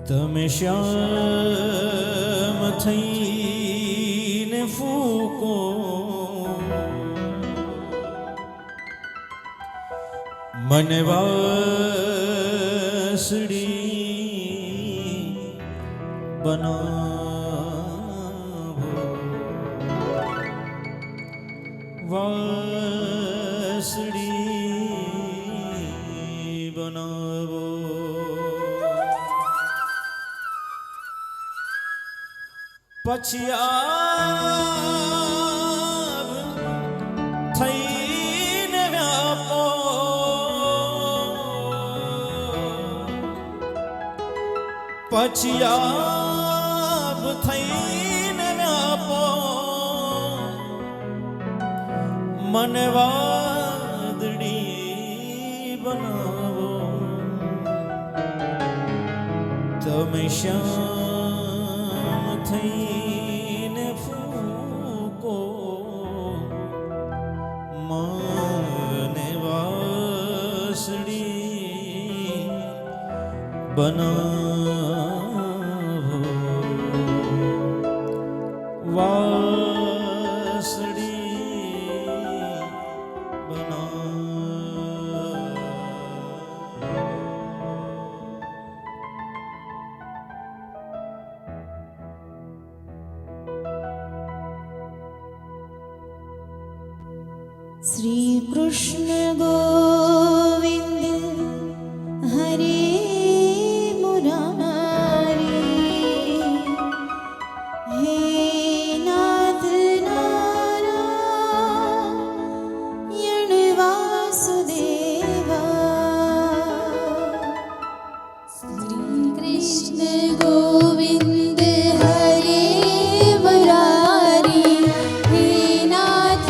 તમે શ્યામ થઈને ફૂકો, મને વાસડી બનાવો, વાસડી બનાવો. પછી આપ થઈને વ્યાપો, પછી આપ થઈને વ્યાપો, મને વાદળી બનાવો. તમે શ્યામ થઈને ફૂકો, મને વાસળી બનાવો, વાસળી બનાવો. श्री कृष्ण गोविंद हरे मुरारी, हे नाथ नारायण वासुदेवा. श्री कृष्ण गोविंद हरे मुरारी, हे नाथ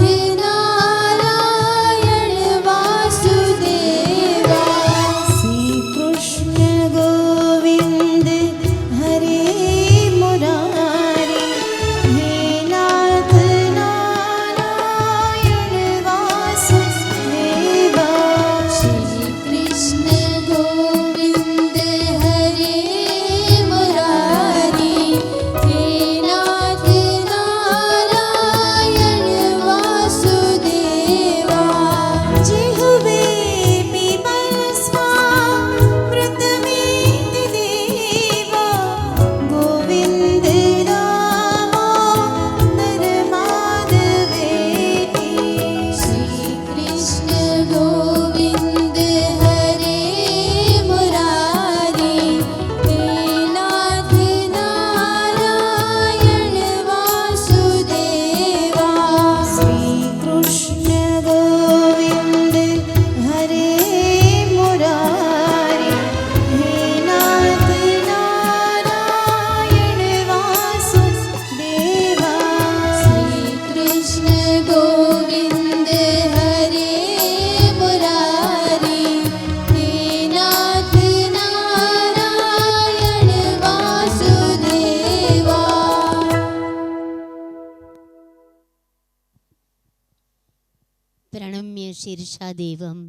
प्रणम्य शीर्षा देवं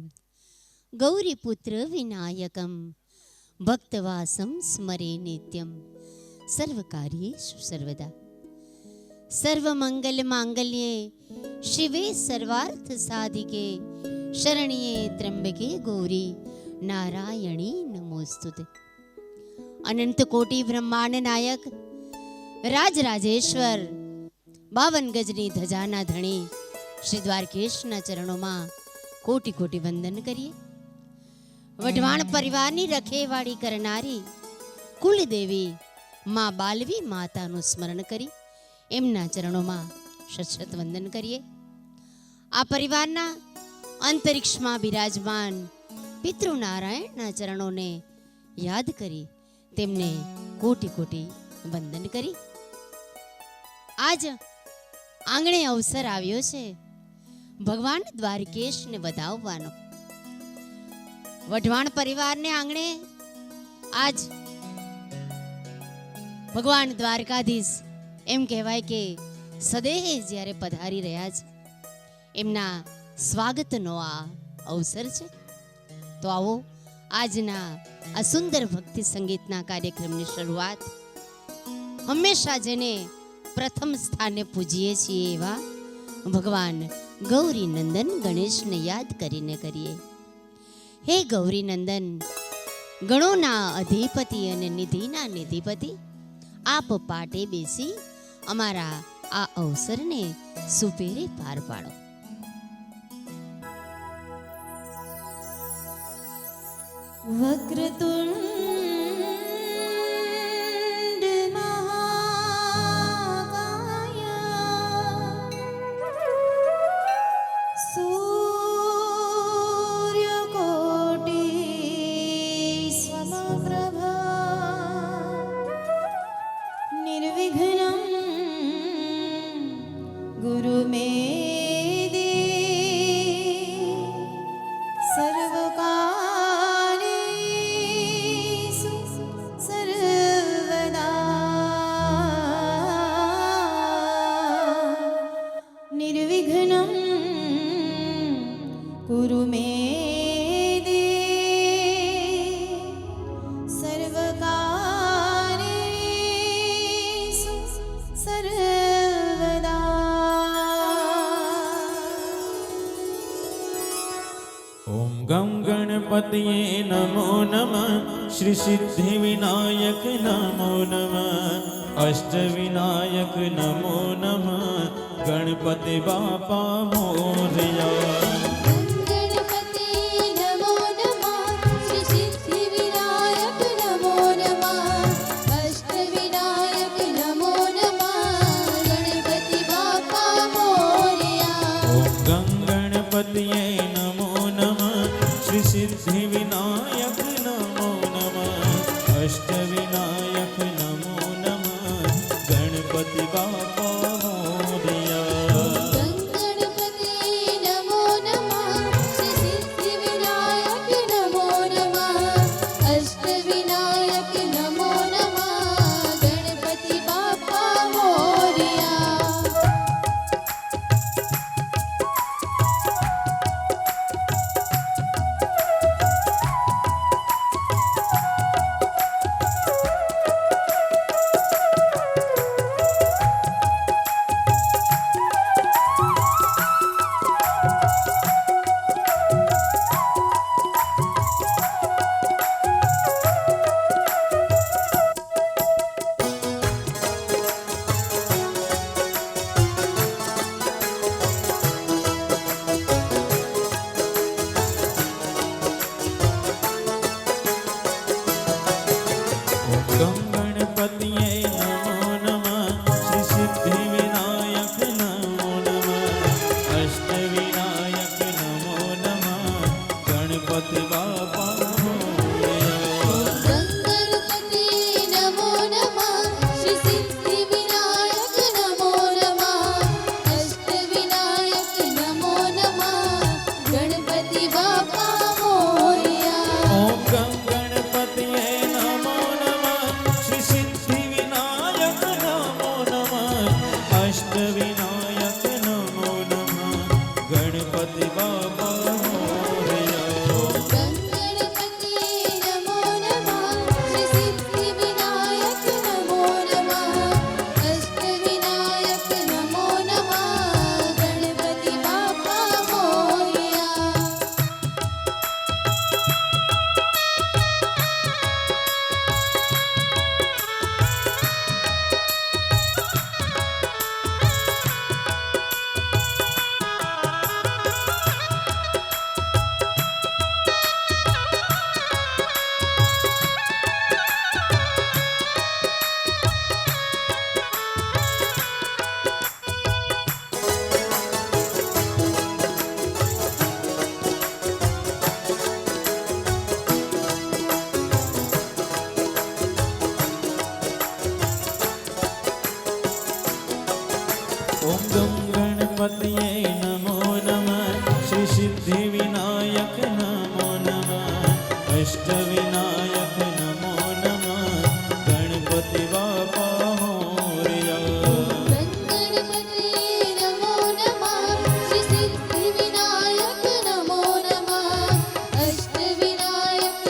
गौरीपुत्र विनायकं भक्तवासं स्मरे नित्यं सर्वकार्येषु सर्वदा. सर्वमंगल मांगल्ये शिवे सर्वार्थ साधिके शरण्ये त्र्यंबके गौरी नारायणी नमोस्तुते. अनंत कोटि ब्रह्मांड नायक राजराजेश्वर 52 गजनी धजाना धणी श्री द्वारकेशना चरणों में कोटि कोटि वंदन करिए. वढवाण परिवारनी रखेवाड़ी करनारी कुलदेवी मां बालवी मातानु स्मरण करी एमना चरणों में शत वंदन करिए. आ परिवारना अंतरिक्ष में बिराजमान पितृनारायणना चरणों ने याद करी तेमने कोटि कोटि वंदन करी. आज आंगणे अवसर आव्यो छे भगवान द्वारकेश ने वधाववानो. वढवाण परिवार ने आंगणे आज भगवान द्वारकाधीश एम कहेवाय के सदेह ज्यारे पधारी रह्या छे एमना स्वागतनो आ अवसर छे. तो आवो આજના આ સુંદર ભક્તિ સંગીતના કાર્યક્રમની શરૂઆત હંમેશા જેને પ્રથમ સ્થાને પૂજીએ છીએ એવા ભગવાન ગૌરી નંદન ગણેશને યાદ કરીને કરીએ. હે ગૌરી નંદન, ગણોના અધિપતિ અને નિધિના નિધિપતિ, આપ પાટે બેસી અમારા આ અવસરને સુપેરે પાર પાડો. વક્રતુંડ મહાકાય સૂર્યકોટિ સમપ્રભા નિર્વિઘ્નં ગુરુ મે कुरु मे सर्वकार्येषु सर्वदा. ओम गम गणपतये नमो नमः, श्री सिद्धि विनायक नमो नमः, अष्ट विनायक नमो नमः, गणपति बापा मोरया. गणपतये नमो नमः, श्री सिद्धि विनायक नमो नमः, अष्ट विनायक नमो नमः, गणपति बापा मोरया. गणपति नमो नमः, श्री सिद्धि विनायक नमो नमः, अष्ट विनायक नमो नमः, गणपति बापा मोरया. गणपतये नमो नमः, श्री सिद्धि विनायक नमो नमः, अष्ट विनायक नमो नमः, गणपति बापा मोरया. गणपति नमो नमः, श्री सिद्धि विनायक नमो नमः, अष्ट विनायक नमो नमः, गणपति बापा मोरया. ओम गम गणपतये नमो नमः, श्री सिद्धि विनायक नमो नमः, अष्ट विनायक नमो नमः, गणपति बापा मोरया. गणपति नमो नमः, श्री सिद्धि विनायक नमो नमः, अष्ट विनायक नमो नमः, गणपति बापा मोरया. ओम गम गणपतये नमो नमः, श्री सिद्धि विनायक नमो नमः, अष्ट विनायक नमो नमः, गणपति बापा मोरया. गणपति नमो नमः, श्री सिद्धि विनायक नमो नमः, अष्ट विनायक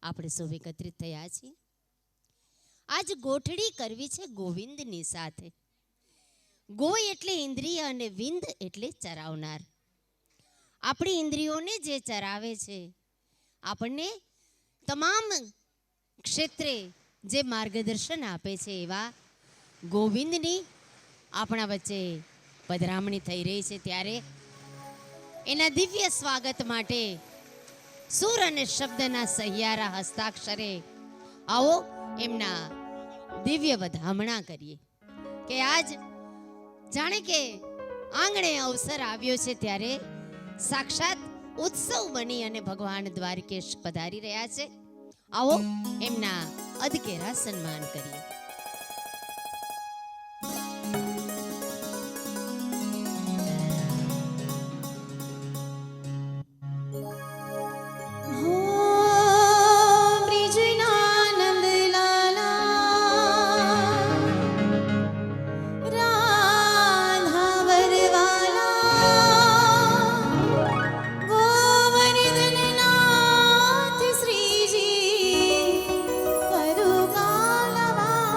આપણે સૌ એકત્રિત થયા છીએ. આજ ગોઠડી કરવી છે ગોવિંદની સાથે. ગો એટલે ઇન્દ્રિય અને વિંદ એટલે ચરાવનાર. આપણી ઇન્દ્રિયોને જે ચરાવે છે, આપણને તમામ ક્ષેત્રે જે માર્ગદર્શન આપે છે, એવા ગોવિંદની આપણા વચ્ચે પધરામણી થઈ રહી છે. ત્યારે એના દિવ્ય સ્વાગત માટે સુર અને શબ્દના સહિયારા હસ્તાક્ષરે આવો એમના દિવ્ય વધામણા કરીએ કે આજ જાણે કે આંગણે અવસર આવ્યો છે, ત્યારે સાક્ષાત ઉત્સવ બની અને ભગવાન દ્વારકેશ પધારી રહ્યા છે. આવો એમના અદકેરા સન્માન કરીએ. ગોવર્ધનનાથ શ્રીજી કરુકાલવા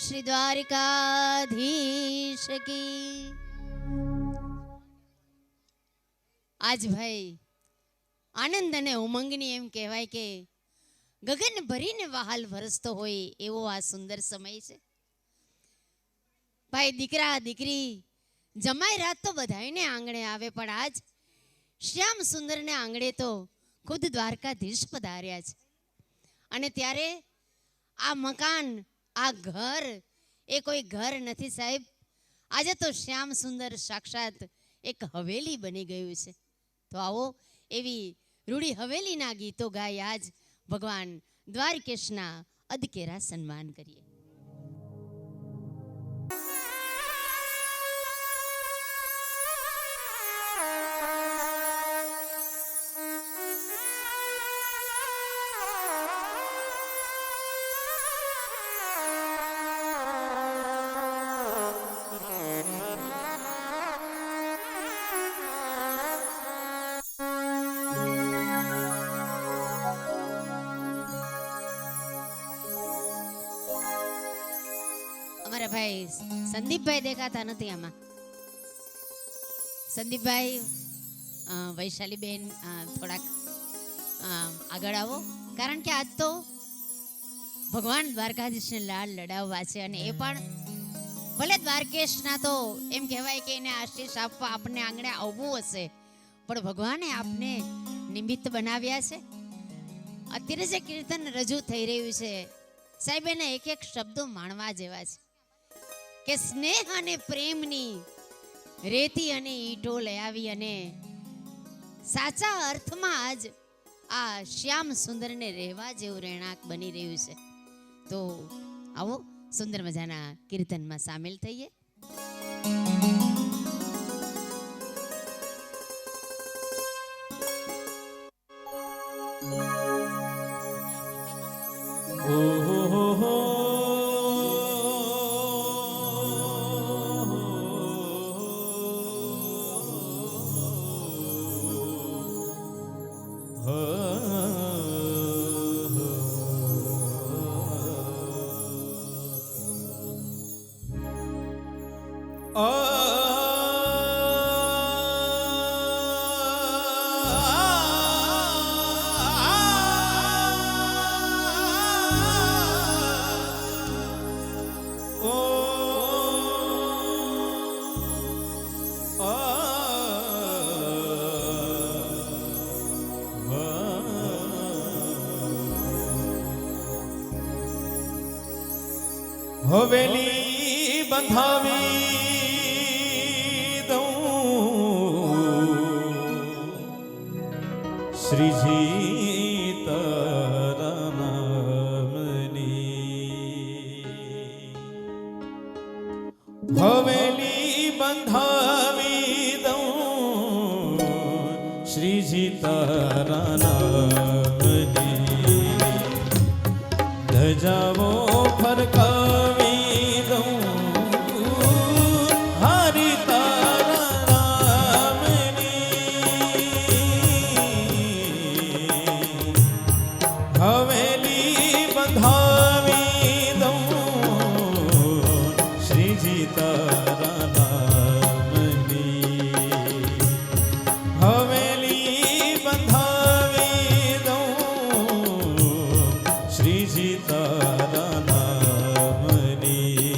શ્રી દ્વારિકાધીશ કી. આજ ભાઈ આનંદ અને ઉમંગની એમ કહેવાય કે ગગન ભરીને વહાલ વરસતો હોય એવો આ સુંદર સમય છે. ભાઈ દીકરા દીકરી જમાઈ રાત તો બધાયને આંગણે આવે, પણ આજ શ્યામ સુંદરને આંગણે તો ખુદ દ્વારકાધીશ પધાર્યા છે. અને ત્યારે આ મકાન, આ ઘર એ કોઈ ઘર નથી સાહેબ. આજે તો શ્યામ સુંદર સાક્ષાત એક હવેલી બની ગયું છે. તો આવો એવી રૂડી હવેલીના ગીતો ગાઈ આજ ભગવાન દ્વારકેશના અદકેરા સન્માન કરીએ. અમારા ભાઈ સંદીપભાઈ દેખાતા નથી આમાં. સંદીપભાઈ, વૈશાલીબેન થોડાક આગળ આવો, કારણ કે આજ તો ભગવાન દ્વારકાધીશને લાડ લડાવવા છે. અને એ પણ ભલે દ્વારકેશના તો એમ કહેવાય કે એને આશીષ આપવા આપણને આંગણે આવવું હશે, પણ ભગવાને આપને નિમિત્ત બનાવ્યા છે. અત્યારે જે કીર્તન રજૂ થઈ રહ્યું છે સાહેબ, એના એક એક શબ્દો માણવા જેવા છે કે સ્નેહ અને પ્રેમની રેતી અને ઈંટો લઈ આવી અને સાચા અર્થમાં આજ આ શ્યામ સુંદરને રહેવા જેવું રહેણાંક બની રહ્યું છે. તો આવો સુંદર મજાના કીર્તનમાં સામેલ થઈએ. હવેલી બંધાવી દઉં શ્રીજી તારા નામની. હવેલી બંધાવી દઉં શ્રીજી તારા નામની. ધજાવો ફરકાવી દઉં હારી તારા નામની. હવેલી બંધાવી દઉં શ્રીજી તારા નામની. હવેલી બંધાવી દઉં શ્રીજી તારા નામની.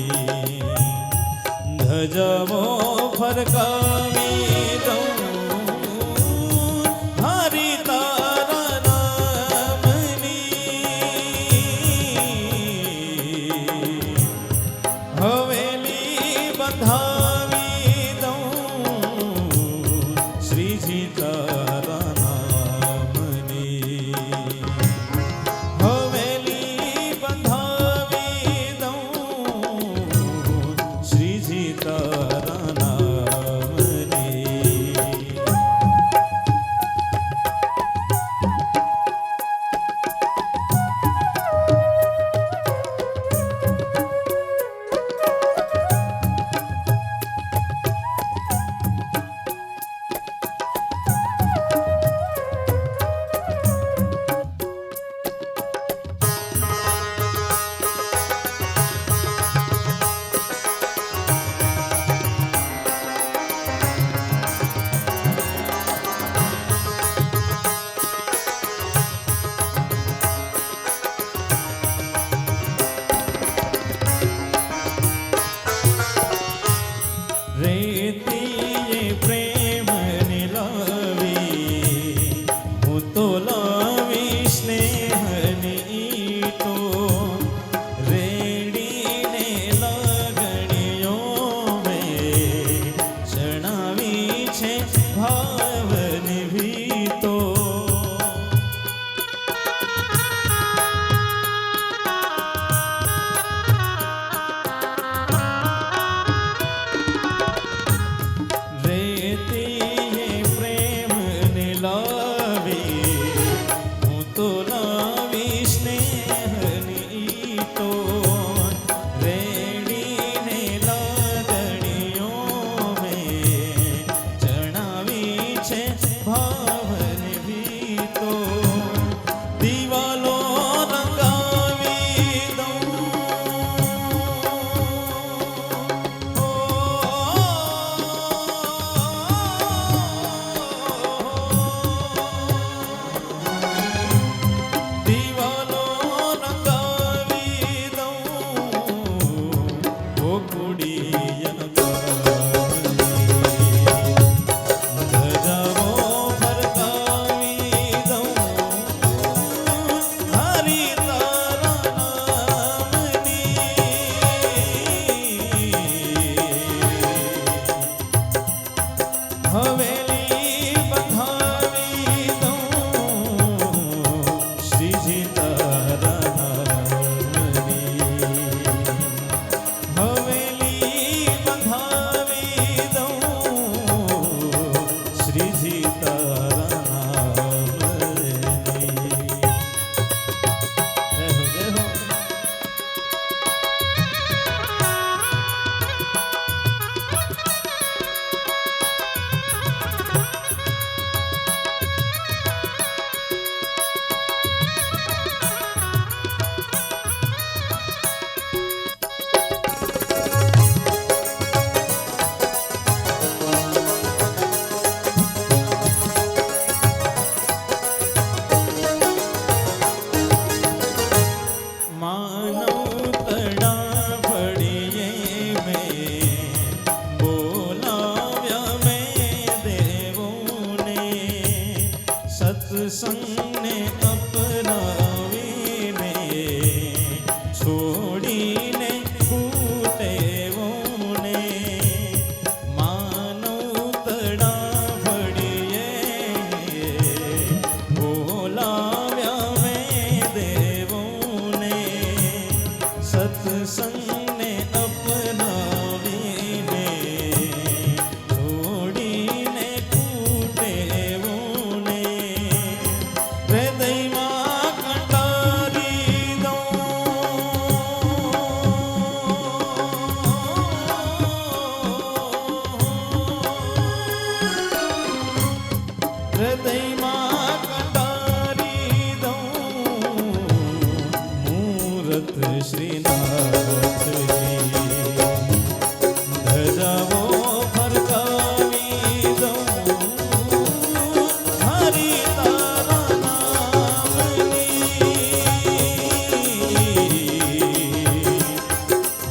ધજાવો ફરકાવી દઉં હારી તારા નામની. હવેલી બંધાવી દઉં શ્રીજી તારા નામની. હવેલી બંધાવી દઉં શ્રીજી તારા સંગને અપનાવીને છોડીને કૂટેવું ને હૃદયમાં કંટારી હૃદયમાં કંટારી દઉં મૂરત શ્રીનાથની ધજાવો ફરકાવી દઉં હરિ તારા નામની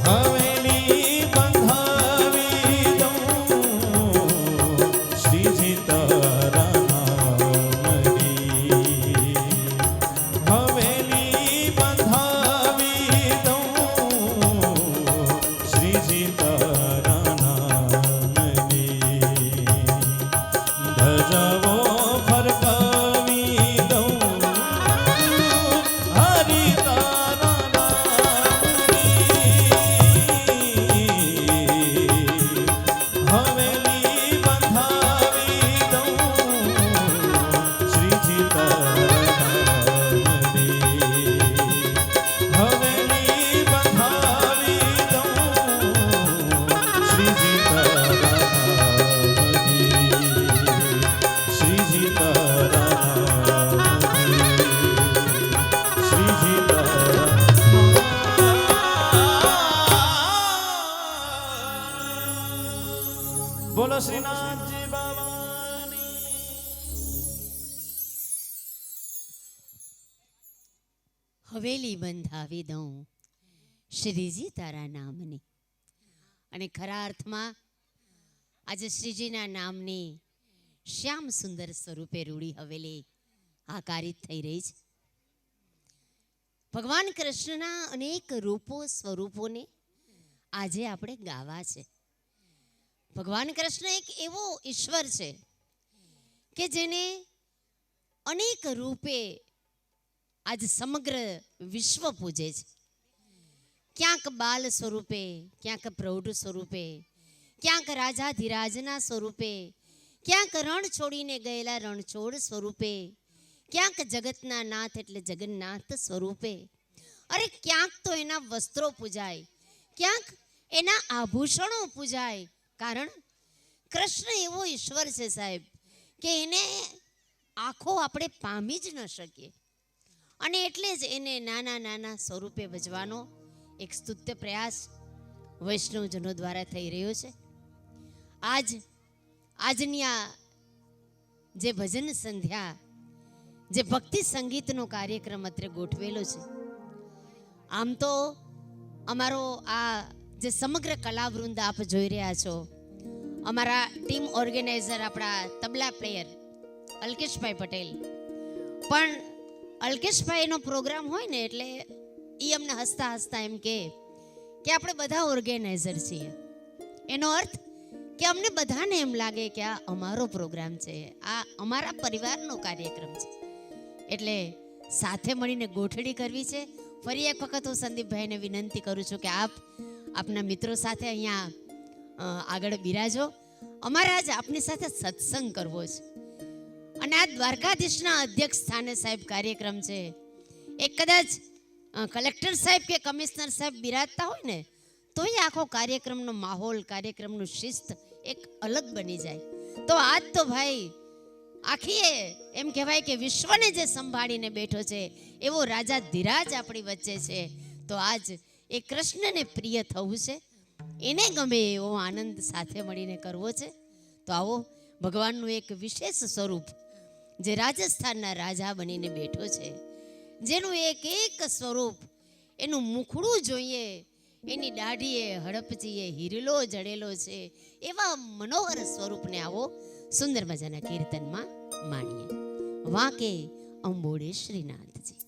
હવેલી બંધાવી દઉં શ્રીજી તારા નામની હવેલી બંધાવી દઉં શ્રીજી તારા નામની ધજાવો ફરકાવી દઉં હરિ તારા નામની હવેલી બંધાવી દઉં શ્રીજી તારા નામની હવેલી બંધાવી દઉં શ્રીજી તારા નામની શ્રીજી તારા નામની શ્રીજી તારા બોલો શ્રીનાથજી બાવાની હવેલી બંધાવી દઉં શ્રીજી તારા નામની. અને ખરા અર્થમાં આજે શ્રીજીના નામની શ્યામ સુંદર સ્વરૂપે રૂડી હવેલી આકારિત થઈ રહી છે. ભગવાન કૃષ્ણના અનેક રૂપો સ્વરૂપોને આજે આપણે ગાવા છે. ભગવાન કૃષ્ણ એક એવો ઈશ્વર છે કે જેને અનેક રૂપે આજ સમગ્ર વિશ્વ પૂજે છે. ક્યાંક બાલ સ્વરૂપે, ક્યાંક પ્રૌઢ સ્વરૂપે, ક્યાંક રાજાધિરાજના સ્વરૂપે, ક્યાંક રણ છોડીને ગયેલા રણછોડ સ્વરૂપે, ક્યાંક જગતના નાથ એટલે જગન્નાથ સ્વરૂપે. અરે ક્યાંક તો એના વસ્ત્રો પૂજાય, ક્યાંક એના આભૂષણો પૂજાય. કારણ કૃષ્ણ એવો ઈશ્વર છે સાહેબ કે એને આંખો આપણે પામી જ ન શકીએ. અને એટલે જ એને નાના નાના સ્વરૂપે ભજવાનો એક સ્તુત્ય પ્રયાસ વૈષ્ણવજનો દ્વારા થઈ રહ્યો છે. આજની આ જે ભજન સંધ્યા, જે ભક્તિ સંગીતનો કાર્યક્રમ અત્રે ગોઠવેલો છે, આમ તો અમારો આ જે સમગ્ર કલાવૃંદ આપ જોઈ રહ્યા છો, અમારા ટીમ ઓર્ગેનાઇઝર આપણા તબલા પ્લેયર અલ્કેશભાઈ પટેલ, પણ અલ્કેશભાઈનો પ્રોગ્રામ હોય ને એટલે એ અમને હસતા હસતા એમ કે આપણે બધા ઓર્ગેનાઇઝર છીએ. એનો અર્થ કે અમને બધાને એમ લાગે કે આ અમારો પ્રોગ્રામ છે, આ અમારા પરિવારનો કાર્યક્રમ છે, એટલે સાથે મળીને ગોઠવણી કરવી છે. ફરી એક વખત હું સંદીપભાઈને વિનંતી કરું છું કે આપના મિત્રો સાથે અહીંયા આગળ બિરાજો. અમારે આજ આપની સાથે સત્સંગ કરવો છે. અને આ દ્વારકાધીશના અધ્યક્ષ સ્થાને સાહેબ કાર્યક્રમ છે. એક કદાચ કલેક્ટર સાહેબ કે કમિશનર સાહેબ બિરાજતા હોય ને તોય આખો કાર્યક્રમનો માહોલ, કાર્યક્રમનું શિસ્ત એક અલગ બની જાય. તો આજ તો ભાઈ આખી એમ કહેવાય કે વિશ્વને જે સંભાળીને બેઠો છે એવો રાજા ધીરાજ આપણી વચ્ચે છે. તો આજ એ કૃષ્ણને પ્રિય થવું છે, એને ગમે એવો આનંદ સાથે મળીને કરવો છે. તો આવો ભગવાનનું એક વિશેષ સ્વરૂપ જે રાજસ્થાનના રાજા બનીને બેઠો છે, જેનું એક એક સ્વરૂપ, એનું મુખડું જોઈએ, એની દાઢીએ હડપચીએ હિરલો જડેલો છે, એવા મનોહર સ્વરૂપને આવો સુંદર મજાના કીર્તનમાં માણીએ. વાંકે અંબોડે શ્રીનાથજી.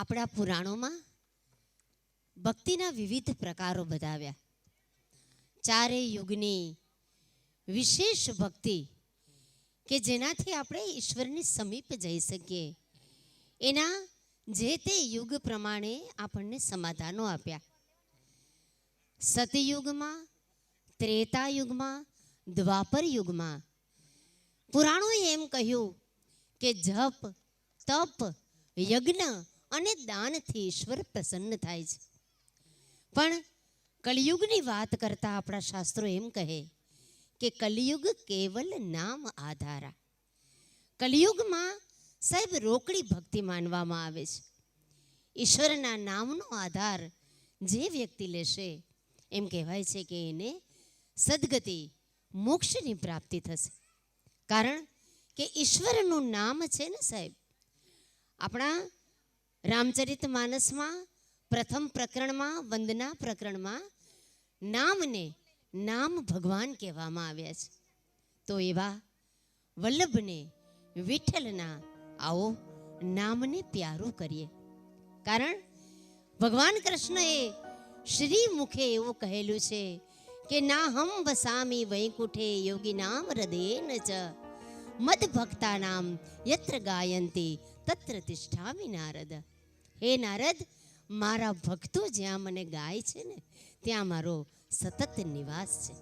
આપણા પુરાણોમાં ભક્તિના વિવિધ પ્રકારો બતાવ્યા. ચારેય યુગની વિશેષ ભક્તિ કે જેનાથી આપણે ઈશ્વરની સમીપ જઈ શકીએ, એના જે તે યુગ પ્રમાણે આપણને સમાધાનો આપ્યા. સતયુગમાં, ત્રેતાયુગમાં, દ્વાપર યુગમાં પુરાણોએ એમ કહ્યું કે જપ, તપ, યજ્ઞ અને દાનથી ઈશ્વર પ્રસન્ન થાય છે. પણ કલિયુગની વાત કરતા આપણા શાસ્ત્રો એમ કહે કે કલિયુગ કેવલ નામ આધારા. કલિયુગમાં સાહેબ રોકડી ભક્તિ માનવામાં આવે છે. ઈશ્વરના નામનો આધાર જે વ્યક્તિ લેશે એમ કહેવાય છે કે એને સદગતિ, મોક્ષની પ્રાપ્તિ થશે. કારણ કે ઈશ્વરનું નામ છે ને સાહેબ. આપણા રામચરિત માનસમાં પ્રથમ પ્રકરણમાં, વંદના પ્રકરણમાં નામને નામ ભગવાન કહેવામાં આવ્યા છે. તો એવા વલ્લભને, વિઠ્ઠલના આવો નામને પ્યારું કરીએ. કારણ ભગવાન કૃષ્ણએ શ્રી મુખે એવું કહેલું છે કે ના હમ વસામી વૈકુંઠે યોગી નામ હૃદયેન ચ મદ ભક્તા નામ યત્ર ગાયંતી તત્ર તિષ્ઠામિ નારદ. હે નારદ, મારા ભક્તો જ્યાં મને ગાય છે ને ત્યાં મારો સતત નિવાસ છે.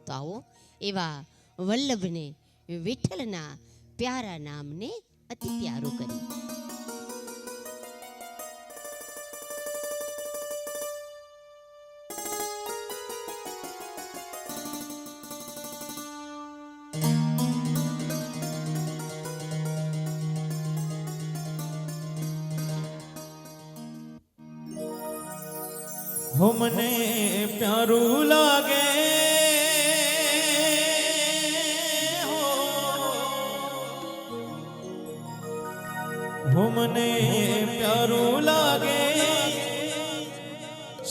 તો આવો એવા વલ્લભને, વિઠ્ઠલના પ્યારા નામને અતિ પ્યારું કરીએ. હો મને પ્યારું લાગે હો મને પ્યારું લાગે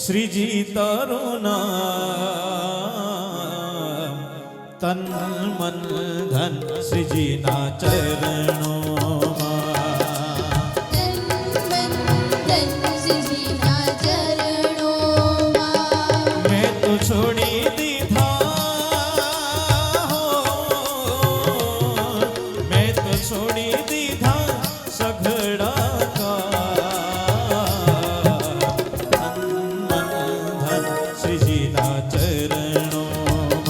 શ્રીજી તારું નામ તન મન ધન શ્રીજીના ચરણોમાં તન મન ધન શ્રીજીના ચરણોમાં મેં તો છોડી દીધા હો મેં તો છોડી દીધા સઘળા કા તન મન ધન શ્રીજીના ચરણોમાં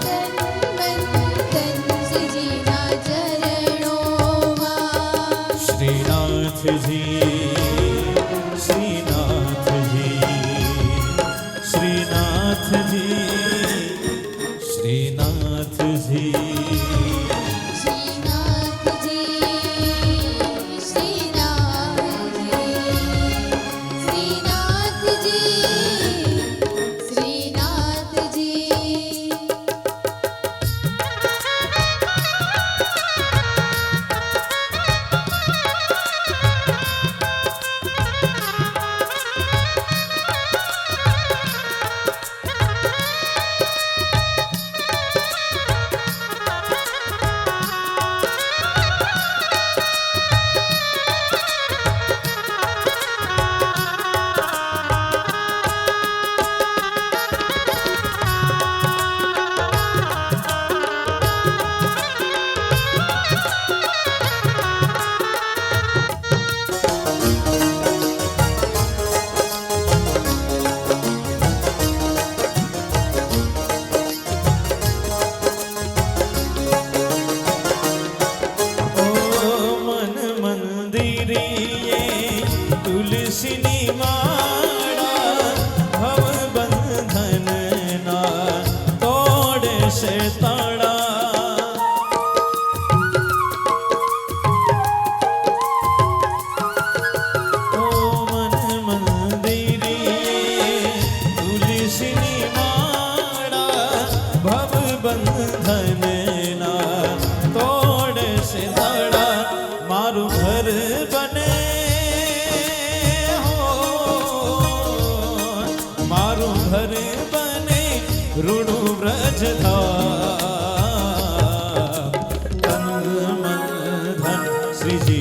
તન મન ધન શ્રીજીના ચરણોમાં શ્રીનાથજી શ્રીનાથજી શ્રીનાથજી શ્રીનાથજી શ્રીનાથજી શ્રીનાથજી શ્રીનાથજી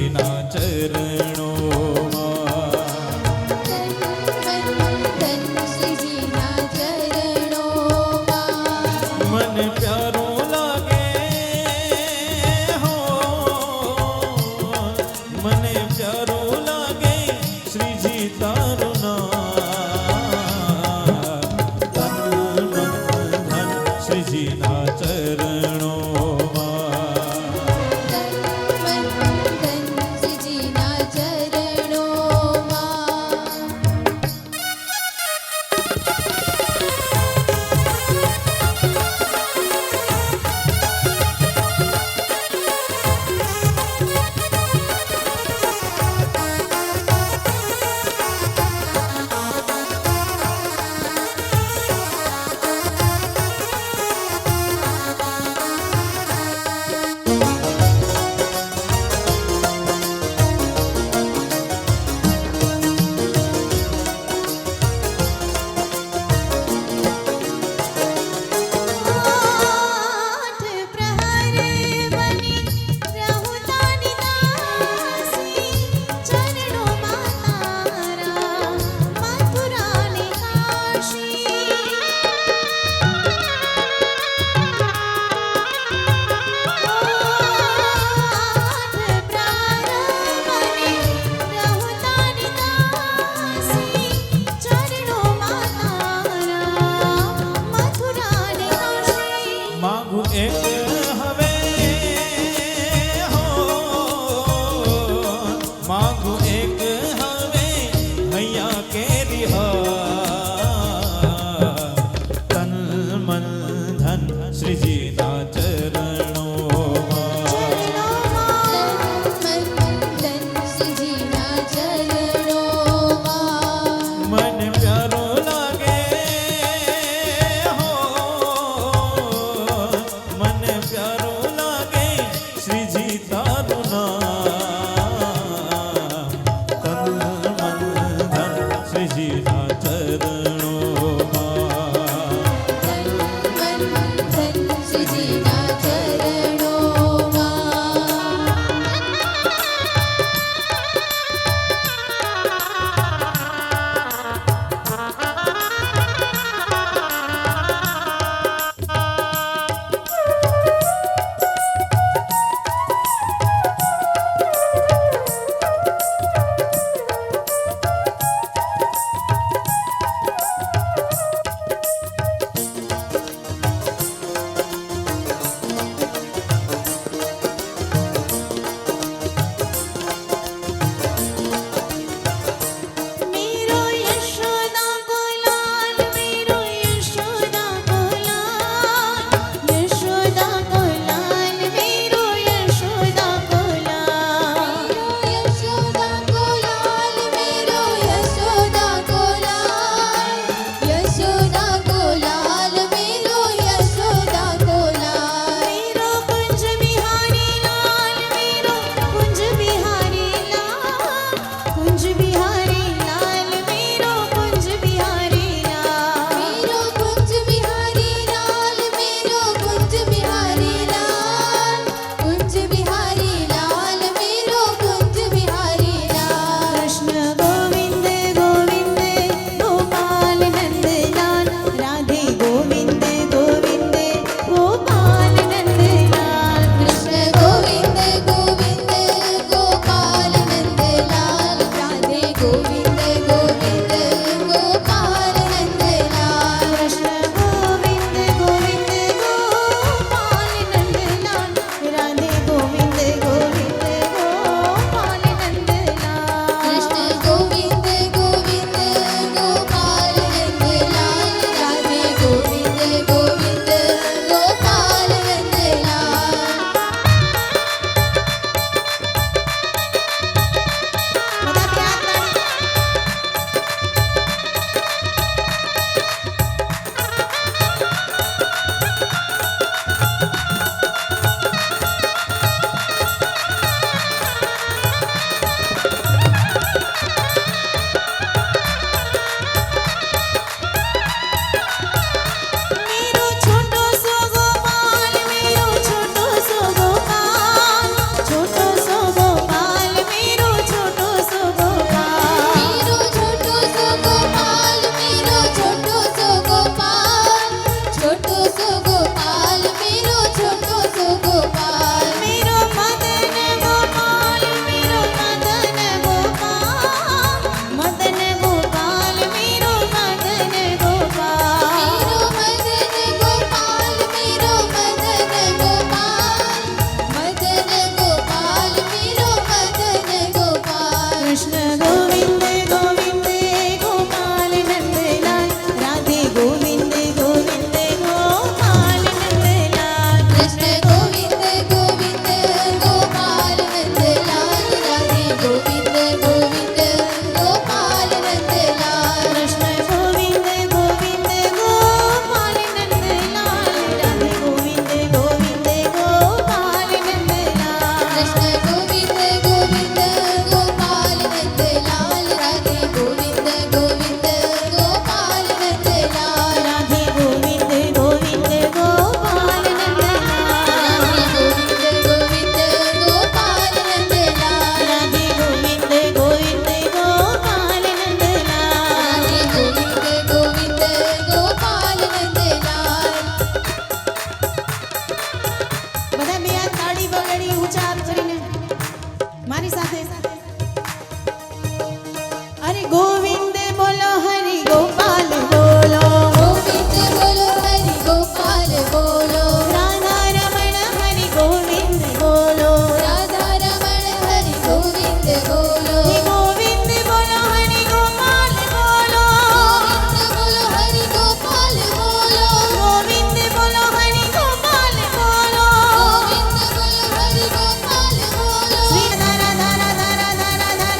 શ્રીજીના ચરણોમાં તન મન ધન શ્રીજીના ચરણોમાં મને પ્યારું લાગે હો મને પ્યારું લાગે શ્રીજી તારું નામ તન મન ધન શ્રીજીના ચરણોમાં તન મન ધન શ્રીજીના ચરણોમાં મારી સાથે અરે ગોવિંદ બોલો હરિ ગોપાલ બોલો ગોવિંદ બોલો હરિ ગોપાલ બોલો રાધા રમણ હરિ ગોવિંદ બોલો રાધા રમણ હરિ ગોવિંદ બોલો હે ગોવિંદ બોલો હરિ ગોપાલ બોલો ગોવિંદ બોલો હરિ ગોપાલ બોલો ગોવિંદ બોલો હરિ ગોપાલ બોલો ગોવિંદ બોલો હરિ ગોપાલ બોલો શ્રી રાધા રાધા રાધા રાધા રાધા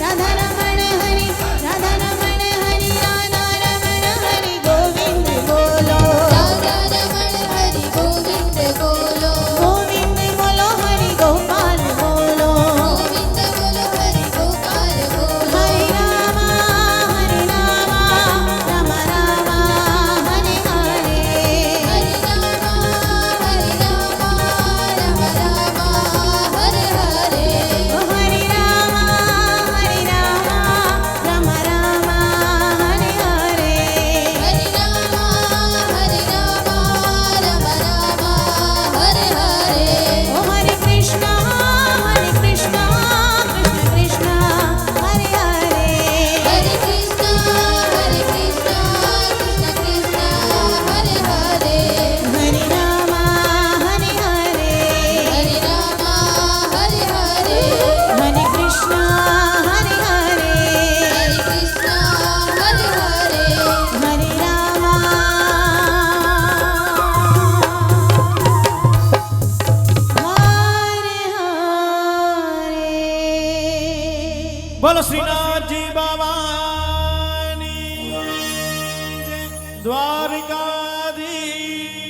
રાધા રમણ હરિ રાધા રમણ હરિ રાધા રમણ હરિ ગોવિંદ બોલો રાધા રમણ હરિ ગોવિંદ બોલો ગોવિંદ બોલો હરિ ગોપાલ બોલો ગોવિંદ બોલો હરિ ગોપાલ બોલો હરિ રામ રામ રામ હરિ હરે હરિ રામ હરિ રામ રામ રામ હરે હરે ઓ હરિ રામ રામ રામ હરે હરે હરિ રામ હરિ રામ રામ રામ હરે હરે ઓ હરે કૃષ્ણ કૃષ્ણ કૃષ્ણ હરે હરે હરે કૃષ્ણ કૃષ્ણ કૃષ્ણ હરે હરે હરિ રામ હરિ હરે હરે રામ હરે હરે હરે કૃષ્ણ હરિ હરે હરે કૃષ્ણ હરે હરે હરિ રામ હરે બોલો શ્રીનાથજી બાવાની જય, દ્વારિકાધીશ